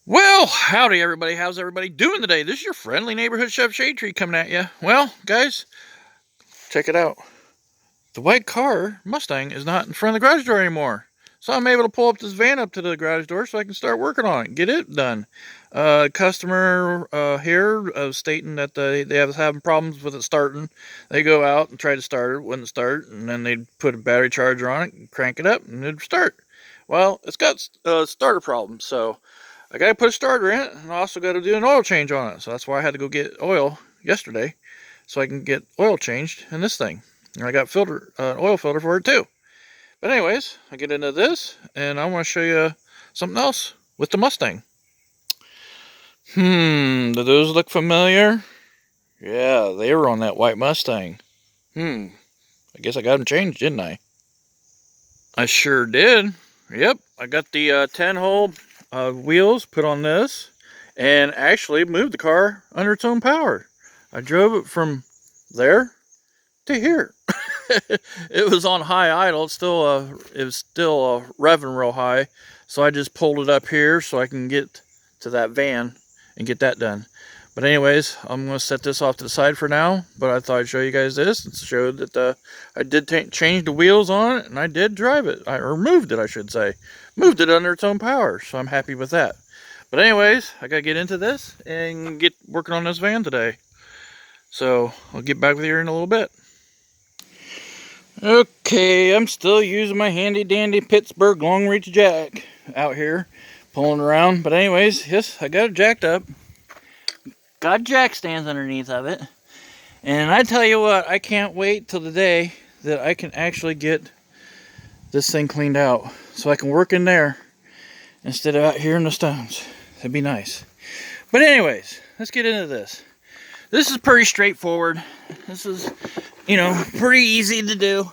Well, howdy everybody. How's everybody doing today? This is your friendly neighborhood Chef Shade Tree coming at you. Well, guys, check it out. The white car, Mustang, is not in front of the garage door anymore. So I'm able to pull up this van up to the garage door so I can start working on it and get it done. Customer here stating that they have having problems with it starting. They go out and try to start it, wouldn't start, and then they'd put a battery charger on it and crank it up and it'd start. Well, it's got starter problems, so I got to put a starter in it, and I also got to do an oil change on it. So that's why I had to go get oil yesterday, so I can get oil changed in this thing. And I got oil filter for it too. But anyways, I get into this, and I want to show you something else with the Mustang. Do those look familiar? Yeah, they were on that white Mustang. I guess I got them changed, didn't I? I sure did. Yep, I got the 10-hole wheels put on this and actually moved the car under its own power. I drove it from there to here. It was on high idle. It was still revving real high, so I just pulled it up here so I can get to that van and get that done. But anyways, I'm going to set this off to the side for now, but I thought I'd show you guys this and show that I did change the wheels on it, and I did drive it, or moved it, I should say. Moved it under its own power, so I'm happy with that. But anyways, I got to get into this and get working on this van today. So I'll get back with you in a little bit. Okay, I'm still using my handy dandy Pittsburgh long reach jack out here, pulling around. But anyways, yes, I got it jacked up. Got jack stands underneath of it. And I tell you what, I can't wait till the day that I can actually get this thing cleaned out so I can work in there instead of out here in the stones. That'd be nice. But anyways, let's get into this. This is pretty straightforward. This is, pretty easy to do.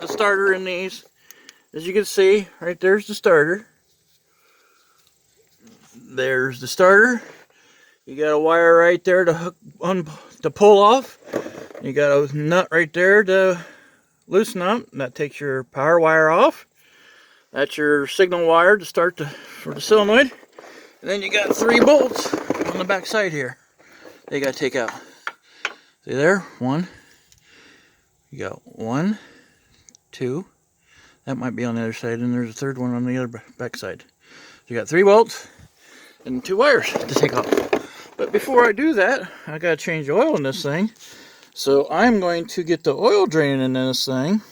A starter in these. As you can see, right there's the starter. There's the starter. You got a wire right there to pull off. You got a nut right there to loosen up. That takes your power wire off. That's your signal wire to start for the solenoid. And then you got 3 bolts on the back side here that you got to take out. See there? 1. You got 1, 2. That might be on the other side, and there's a 3rd one on the other back side. So you got 3 bolts and 2 wires to take off. But before I do that, I gotta change the oil in this thing. So I'm going to get the oil draining in this thing,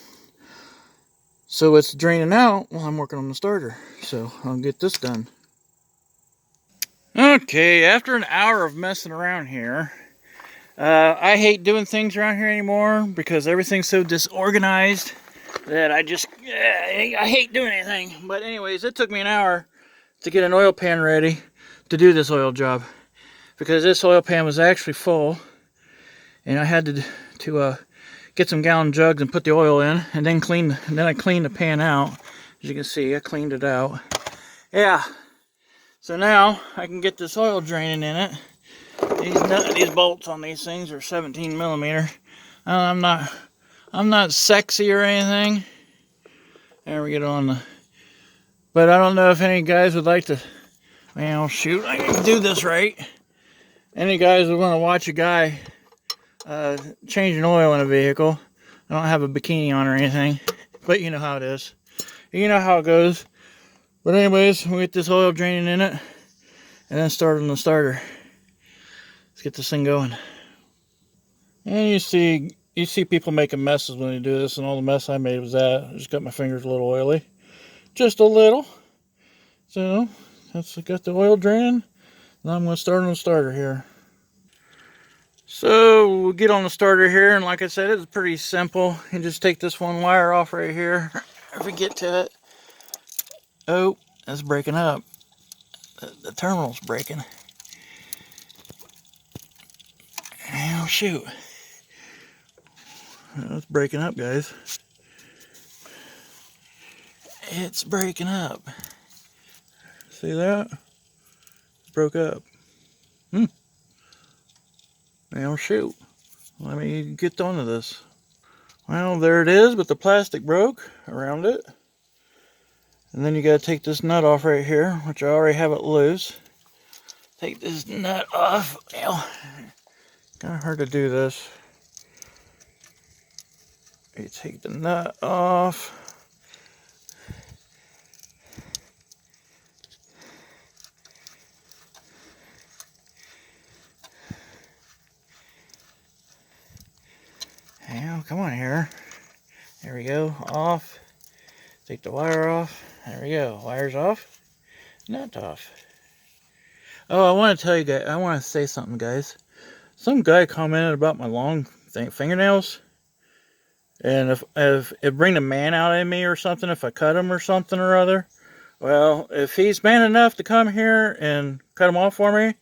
so it's draining out while I'm working on the starter. So I'll get this done. Okay, after an hour of messing around here, I hate doing things around here anymore because everything's so disorganized that I hate doing anything. But anyways, it took me an hour to get an oil pan ready to do this oil job, because this oil pan was actually full, and I had to get some gallon jugs and put the oil in, and then I cleaned the pan out. As you can see, I cleaned it out. Yeah. So now I can get this oil draining in it. These bolts on these things are 17 millimeter. I'm not sexy or anything. There we get on but I don't know if any guys would like to. Well, shoot, I can do this right. Any guys who want to watch a guy changing oil in a vehicle. I don't have a bikini on or anything, but you know how it is. You know how it goes. But anyways, we'll get this oil draining in it, and then start on the starter. Let's get this thing going. And you see people making messes when they do this, and all the mess I made was that. I just got my fingers a little oily. Just a little. So, that's got the oil draining. Now I'm going to start on the starter here. So, we'll get on the starter here, and like I said, it's pretty simple. You just take this one wire off right here. If we get to it. Oh, that's breaking up. The terminal's breaking. Oh, shoot. It's breaking up, guys. It's breaking up. See that? It broke up. Well, shoot. Let me get onto this. Well, there it is, but the plastic broke around it. And then you got to take this nut off right here, which I already have it loose. Take this nut off. Well, kind of hard to do this. You take the nut off. Now, come on here. There we go. Off. Take the wire off. There we go. Wire's off. Nut off. Oh, I want to tell you guys. I want to say something, guys. Some guy commented about my long fingernails, and if it bring the man out in me or something, if I cut him or something or other. Well, if he's man enough to come here and cut them off for me,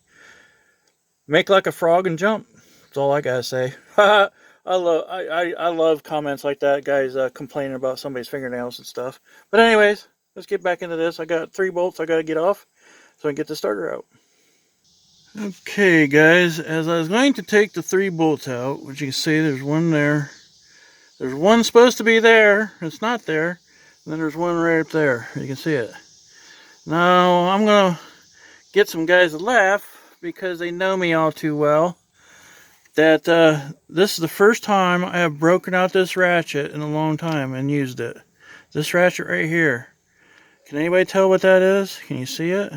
make like a frog and jump. That's all I gotta say. I love comments like that, guys complaining about somebody's fingernails and stuff. But anyways, let's get back into this. I got 3 bolts I gotta get off so I can get the starter out. Okay, guys, as I was going to take the 3 bolts out, which you can see there's one there. There's one supposed to be there. It's not there. And then there's one right up there. You can see it. Now, I'm going to get some guys to laugh because they know me all too well. That this is the first time I have broken out this ratchet in a long time and used it. This ratchet right here. Can anybody tell what that is? Can you see it?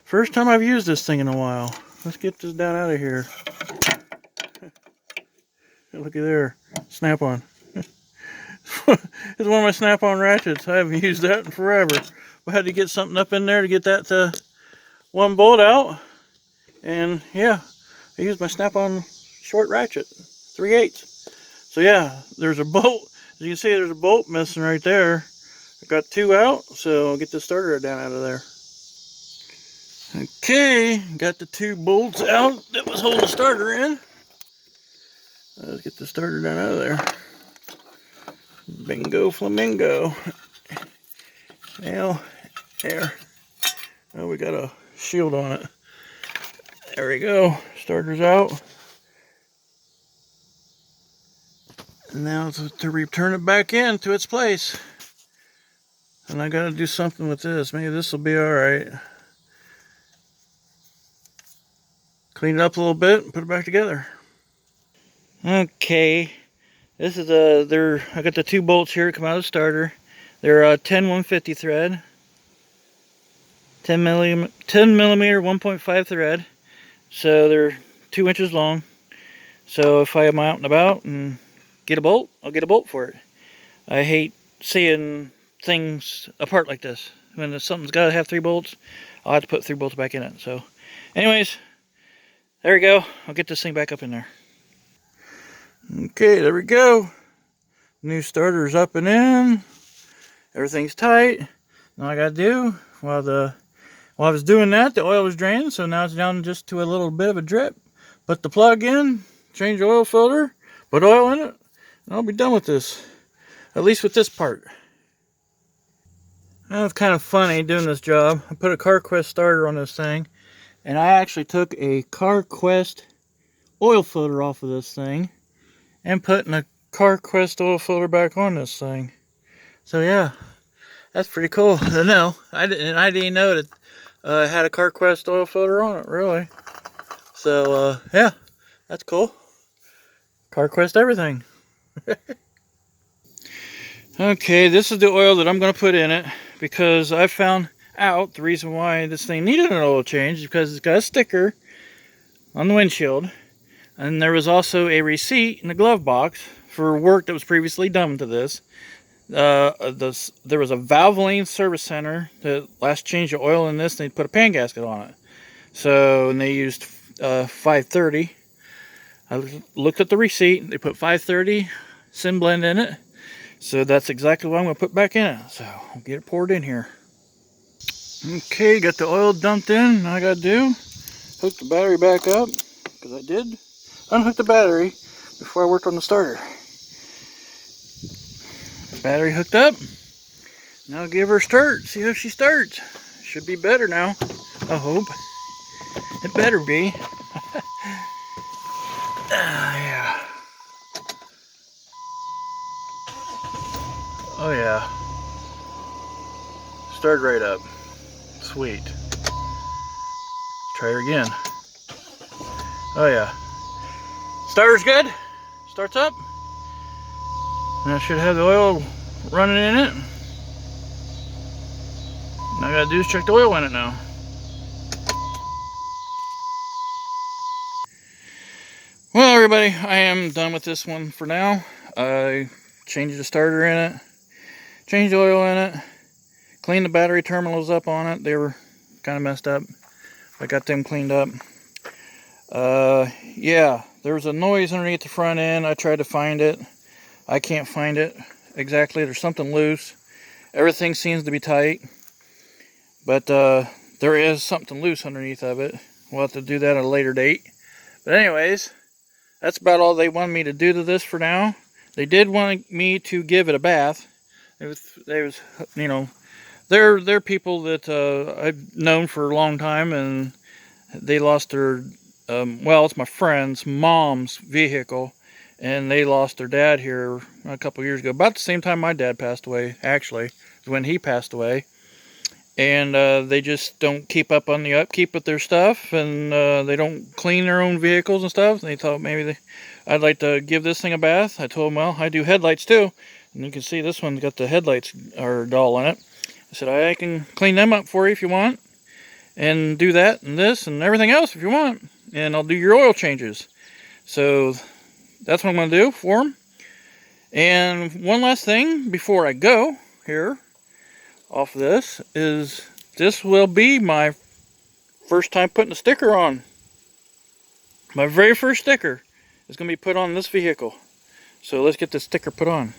First time I've used this thing in a while. Let's get this down out of here. Looky there. Snap-on. It's one of my snap-on ratchets. I haven't used that in forever. I had to get something up in there to get that 1 bolt out. And yeah, I used my snap-on short ratchet. 3/8. So yeah, there's a bolt. As you can see, there's a bolt missing right there. I got 2 out, so I'll get the starter down out of there. Okay, got the 2 bolts out that was holding the starter in. Let's get the starter down out of there. Bingo flamingo. Now, there. Oh, we got a shield on it. There we go. Starter's out. And now to return it back in to its place. And I gotta do something with this. Maybe this will be alright. Clean it up a little bit and put it back together. Okay. This is I got the 2 bolts here that come out of the starter. They're 10 150 thread. 10 millimeter 1.5 thread. So they're 2 inches long. So if I'm out and about and get a bolt, I'll get a bolt for it. I hate seeing things apart like this. When something's got to have 3 bolts, I'll have to put 3 bolts back in it. So anyways, there we go. I'll get this thing back up in there. Okay, there we go. New starter's up and in. Everything's tight. Now I gotta do, while I was doing that, the oil was drained, so now it's down just to a little bit of a drip. Put the plug in, change the oil filter, put oil in it, and I'll be done with this. At least with this part. Now it's kind of funny doing this job. I put a CarQuest starter on this thing, and I actually took a CarQuest oil filter off of this thing and putting a CarQuest oil filter back on this thing. So yeah, that's pretty cool. No, I didn't know that it had a CarQuest oil filter on it, really. So yeah, that's cool. CarQuest everything. Okay, this is the oil that I'm going to put in it because I found out the reason why this thing needed an oil change is because it's got a sticker on the windshield, and there was also a receipt in the glove box for work that was previously done to this. There was a Valvoline service center that last changed the oil in this, and they put a pan gasket on it. So, and they used 530. I looked at the receipt. They put 530 Sim Blend in it. So that's exactly what I'm going to put back in it. So I'll get it poured in here. Okay, got the oil dumped in. Now I got to do, hook the battery back up, because I did unhook the battery before I worked on the starter. Battery hooked up. Now give her a start. See if she starts. Should be better now. I hope. It better be. Yeah. Oh yeah. Start right up. Sweet. Try her again. Oh yeah. Starter's good. Starts up. And I should have the oil running in it. All I gotta do is check the oil in it now. Well, everybody, I am done with this one for now. I changed the starter in it, changed the oil in it, cleaned the battery terminals up on it. They were kind of messed up. I got them cleaned up. Yeah, there was a noise underneath the front end. I tried to find it. I can't find it exactly. There's something loose. Everything seems to be tight, but there is something loose underneath of it. We'll have to do that at a later date. But anyways, that's about all they wanted me to do to this for now. They did want me to give it a bath. You know, they're people that I've known for a long time, and they lost their, well, it's my friend's mom's vehicle, and they lost their dad here a couple years ago. About the same time my dad passed away, actually, is when he passed away. And they just don't keep up on the upkeep with their stuff, and they don't clean their own vehicles and stuff. And they thought maybe I'd like to give this thing a bath. I told them, well, I do headlights too, and you can see this one's got the headlights are dull in it. I said, I can clean them up for you if you want, and do that and this and everything else if you want, and I'll do your oil changes. So that's what I'm going to do for them. And one last thing before I go here off of this will be my first time putting a sticker on. My very first sticker is going to be put on this vehicle. So let's get this sticker put on.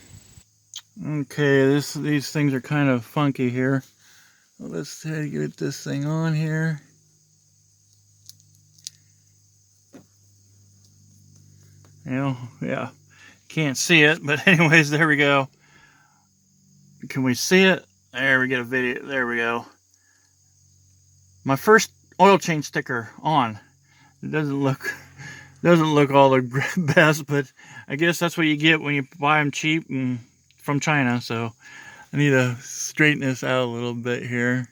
Okay, these things are kind of funky here. Let's try to get this thing on here. You know, yeah, can't see it, but anyways, there we go. Can we see it? There, we get a video. There we go. My first oil change sticker on. It doesn't look all the best, but I guess that's what you get when you buy them cheap and from China. So I need to straighten this out a little bit here.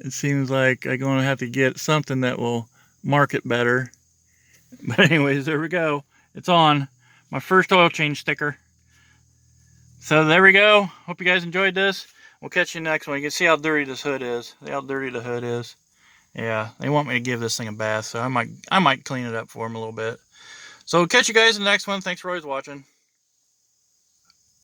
It seems like I'm going to have to get something that will mark it better. But anyways, there we go. It's on. My first oil change sticker. So there we go. Hope you guys enjoyed this. We'll catch you next one. You can see how dirty this hood is. See how dirty the hood is. Yeah, they want me to give this thing a bath, so I might clean it up for them a little bit. So we'll catch you guys in the next one. Thanks for always watching.